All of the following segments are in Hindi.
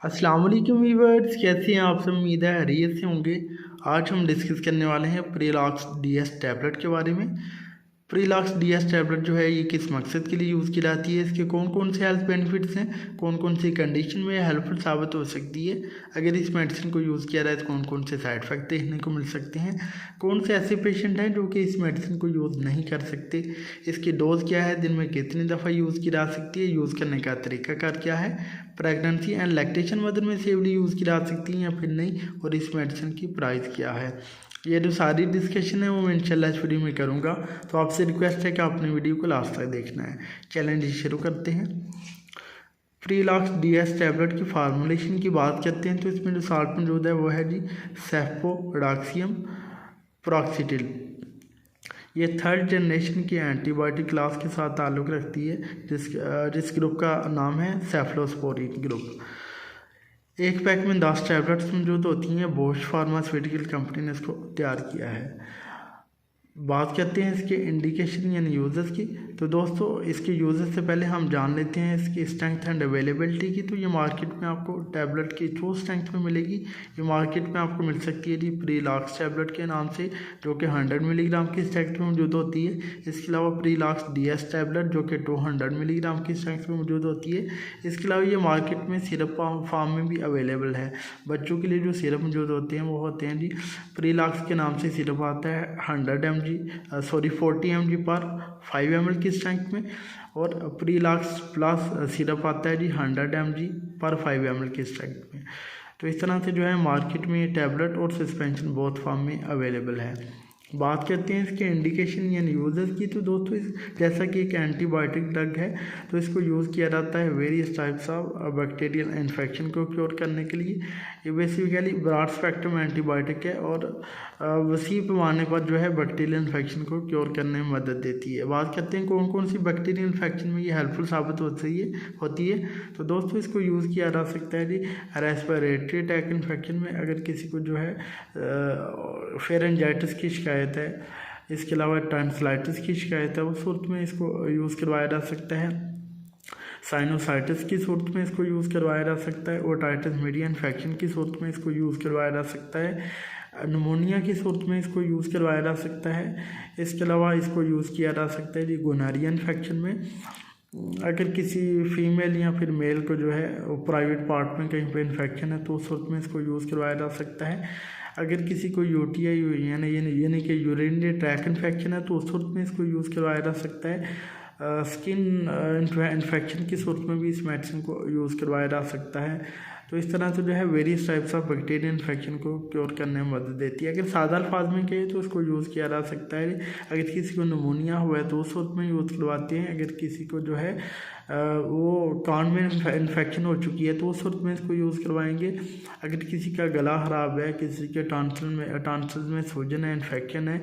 अस्सलाम वालेकुम व्यूअर्स, कैसे हैं आप सब। उम्मीद है खैरियत से होंगे। आज हम डिस्कस करने वाले हैं प्रीलॉक्स डीएस टैबलेट के बारे में। प्रीलॉक्स डीएस टैबलेट जो है ये किस मकसद के लिए यूज़ की जाती है, इसके कौन कौन से हेल्थ बेनिफिट्स हैं, कौन कौन सी कंडीशन में हेल्पफुल साबित हो सकती है। अगर इस मेडिसिन को यूज़ किया जाए तो कौन कौन से साइड इफ़ेक्ट देखने को मिल सकते हैं, कौन से ऐसे पेशेंट हैं जो कि इस मेडिसिन को यूज़ नहीं कर सकते, इसकी डोज क्या है, दिन में कितनी दफ़ा यूज़ की जा सकती है, यूज़ करने का तरीकाकार क्या है, प्रेगनेंसी एंड लैक्टेशन मदर में सेफली यूज़ की जा सकती है या फिर नहीं, और इस मेडिसिन की प्राइस क्या है। ये जो सारी डिस्कशन है वो मैं इंशाल्लाह इस वीडियो में करूँगा। तो आपसे रिक्वेस्ट है कि आपने वीडियो को लास्ट तक देखना है। चैलेंज शुरू करते हैं। प्रीलॉक्स डीएस टैबलेट की फार्मूलेशन की बात करते हैं तो इसमें जो साल्ट मौजूद है वो है जी सेफोडाक्सियम प्रॉक्सीटिल। ये थर्ड जनरेशन की एंटीबायोटिक क्लास के साथ ताल्लुक़ रखती है, जिस ग्रुप का नाम है सेफलोस्पोरिन ग्रुप। एक पैक में 10 टैबलेट्स मौजूद होती हैं। बॉश फार्मास्यूटिकल कंपनी ने इसको तैयार किया है। बात करते हैं इसके इंडिकेशन यानी यूज़र्स की। तो दोस्तों इसके यूज़र्स से पहले हम जान लेते हैं इसकी स्ट्रेंथ एंड अवेलेबिलिटी की। तो ये मार्केट में आपको टैबलेट की 2 स्ट्रेंथ में मिलेगी। ये मार्केट में आपको मिल सकती है जी प्रीलॉक्स टैबलेट के नाम से, जो कि 100 मिलीग्राम की स्ट्रेंथ में मौजूद होती है। इसके अलावा प्रीलॉक्स डीएस टैबलेट जो कि 200 मिलीग्राम की स्ट्रेंथ में मौजूद होती है। इसके अलावा ये मार्केट में सिरप फॉर्म में भी अवेलेबल है। बच्चों के लिए जो सिरप मौजूद होते हैं वो होते हैं जी प्रीलॉक्स के नाम से सिरप आता है 40 mg पर 5 ml की स्ट्रेंथ में, और प्रीलॉक्स प्लस सिरप आता है जी 100 mg पर 5 ml की स्ट्रेंथ में। तो इस तरह से जो है मार्केट में ये टैबलेट और सस्पेंशन बहुत फॉर्म में अवेलेबल है। बात करते हैं इसके इंडिकेशन यानी यूज़र्स की। तो दोस्तों जैसा कि एक एंटीबायोटिक ड्रग है तो इसको यूज़ किया जाता है various types of bacterial infection को क्योर करने के लिए। ये बेसिकली ब्रॉड स्पेक्ट्रम एंटीबायोटिक है और वसी पैमाने पर जो है बैक्टीरियल इन्फेक्शन को क्योर करने में मदद देती है। बात करते हैं कौन कौन सी बैक्टीरियल इन्फेक्शन में ये हेल्पफुल साबित होती है। तो दोस्तों इसको यूज़ किया जा सकता है जी रेस्पिरेटरी ट्रैक्ट इन्फेक्शन में, अगर किसी को जो है फेरेंजाइटिस की शिकायत है, इसके अलावा टॉन्सिलाइटिस की शिकायत है, उस सूरत में इसको यूज़ करवाया जा सकता है। साइनोसाइटिस की सूरत में इसको यूज़ करवाया जा सकता है। ओटाइटिस मीडिया इन्फेक्शन की सूरत में इसको यूज़ करवाया जा सकता है। निमोनिया की सूरत में इसको यूज़ करवाया जा सकता है। इसके अलावा इसको यूज़ किया जा सकता है जी गोनोरिया इन्फेक्शन में, अगर किसी फीमेल या फिर मेल को जो है प्राइवेट पार्ट में कहीं पे इन्फेक्शन है तो उस सूरत में इसको यूज़ करवाया जा सकता है। अगर किसी को यूटीआई यानी कि यूरिनरी ट्रैक्ट इन्फेक्शन है तो उस सूरत में इसको यूज़ करवाया जा सकता है। स्किन इन्फेक्शन की सूरत में भी इस मेडिसिन को यूज़ करवाया जा सकता है। तो इस तरह से जो है various types of bacterial infection को क्योर करने में मदद देती है। अगर सादा अल्फाज में कहे तो इसको यूज़ किया जा सकता है। अगर किसी को निमोनिया हुआ है तो उस वक्त में यूज़ करवाते हैं। अगर किसी को जो है वो कान में इन्फेक्शन हो चुकी है तो उस वक्त में इसको यूज़ करवाएंगे। अगर किसी का गला ख़राब है, किसी के टॉन्सिल्स में सूजन है, इन्फेक्शन है,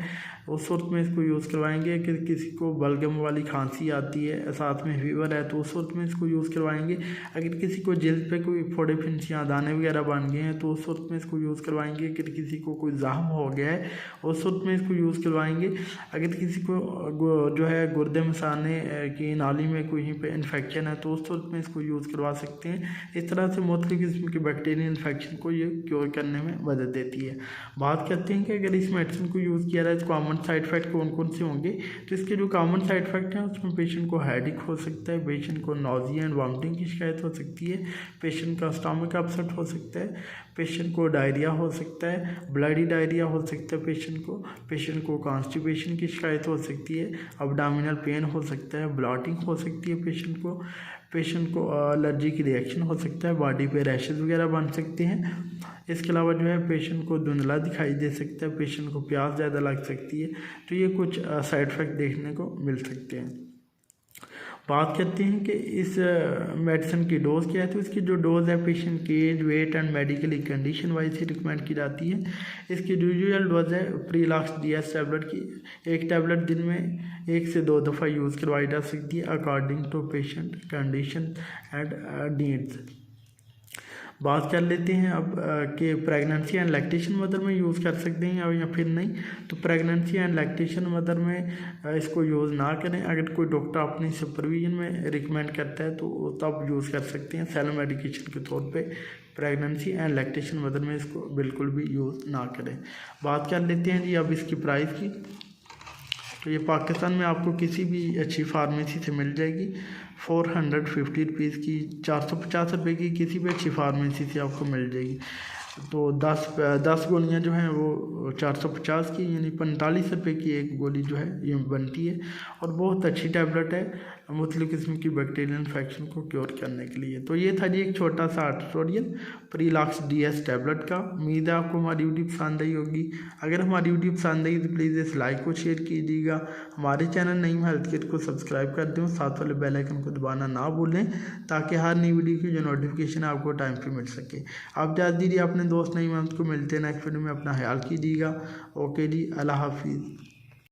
उस वक्त में इसको यूज़ करवाएंगे। अगर किसी को बलगम वाली खांसी आती है, साथ में फीवर है, तो उस वक्त में इसको यूज़ करवाएंगे। अगर किसी को जल्द पे कोई फोड़े फिंसियाँ दाने वगैरह बन गए हैं तो उस वक्त में इसको यूज़ करवाएंगे। अगर किसी को कोई जख्म हो गया है उस वक्त में इसको यूज़ करवाएंगे। अगर किसी को जो है गुर्दे मसाने की नाली में कहीं पे इन्फेक्शन है तो उस वक्त में इसको यूज़ करवा सकते हैं। इस तरह से मुख्तलिफ किस्म के बैक्टीरियल इन्फेक्शन को ये क्योर करने में मदद देती है। बात करते हैं कि अगर इस मेडिसिन को यूज़ किया जाए तो कॉमन साइड इफ़ेक्ट कौन कौन से होंगे। तो इसके जो कॉमन साइड इफ़ेक्ट हैं उसमें पेशेंट को हेडेक हो सकता है, पेशेंट को नोजिया एंड वॉमिटिंग की शिकायत हो सकती है, पेशेंट का स्टमक अपसेट हो सकता है, पेशेंट को डायरिया हो सकता है, ब्लडी डायरिया हो सकता है, पेशेंट को कॉन्स्टिपेशन की शिकायत हो सकती है, अब्डोमिनल पेन हो सकता है, ब्लॉटिंग हो सकती है, पेशेंट को एलर्जी की रिएक्शन हो सकता है, बॉडी पे रैशेज वगैरह बन सकते हैं। इसके अलावा जो है पेशेंट को धुंधला दिखाई दे सकता है, पेशेंट को प्यास ज़्यादा लग सकती है। तो ये कुछ साइड इफ़ेक्ट देखने को मिल सकते हैं। बात करते हैं कि इस मेडिसिन की डोज़ क्या है। तो इसकी जो डोज़ है पेशेंट की age, weight and medically condition wise ही रिकमेंड की जाती है। इसकी जो यूजुअल डोज़ है प्रीलॉक्स डीएस टैबलेट की, एक टैबलेट दिन में 1 से 2 दफ़ा यूज़ करवाई जा सकती है according to patient condition and needs. बात कर लेते हैं अब कि प्रेगनेंसी एंड लैक्टेशन मदर में यूज़ कर सकते हैं या फिर नहीं। तो प्रेगनेंसी एंड लैक्टेशन मदर में इसको यूज़ ना करें। अगर कोई डॉक्टर अपनी सुपरविजन में रिकमेंड करता है तो तब यूज़ कर सकते हैं सेल्फ मेडिकेशन के तौर पे। प्रेगनेंसी एंड लैक्टेशन मदर में इसको बिल्कुल भी यूज़ ना करें। बात कर लेते हैं जी अब इसकी प्राइस की। तो ये पाकिस्तान में आपको किसी भी अच्छी फार्मेसी से मिल जाएगी 450 रुपीज़ की। 450 रुपये की किसी भी अच्छी फार्मेसी से आपको मिल जाएगी। तो 10 गोलियाँ जो हैं वो 450 की, यानी 45 रुपये की एक गोली जो है ये बनती है। और बहुत अच्छी टैबलेट है मुख्तलिफ़ किस्म की बैक्टीरियल इन्फेक्शन को क्योर करने के लिए। तो ये था जी एक छोटा सा ट्यूटोरियल प्रीलॉक्स DS टैबलेट का। उम्मीद है आपको हमारी वीडियो पसंद आई होगी। अगर हमारी वीडियो पसंद आई तो प्लीज़ इस लाइक को शेयर कीजिएगा। हमारे चैनल नईम हेल्थ केयर को सब्सक्राइब कर दें, साथ वाले बेल आइकन को दबाना ना भूलें ताकि हर नई वीडियो की जो नोटिफिकेशन है आपको टाइम पे मिल सके। आप जा दीजिए अपने दोस्त नईम हेल्थ को। मिलते हैं नेक्स्ट वीडियो में। अपना ख्याल कीजिएगा। ओके जी, अल्लाह हाफिज़।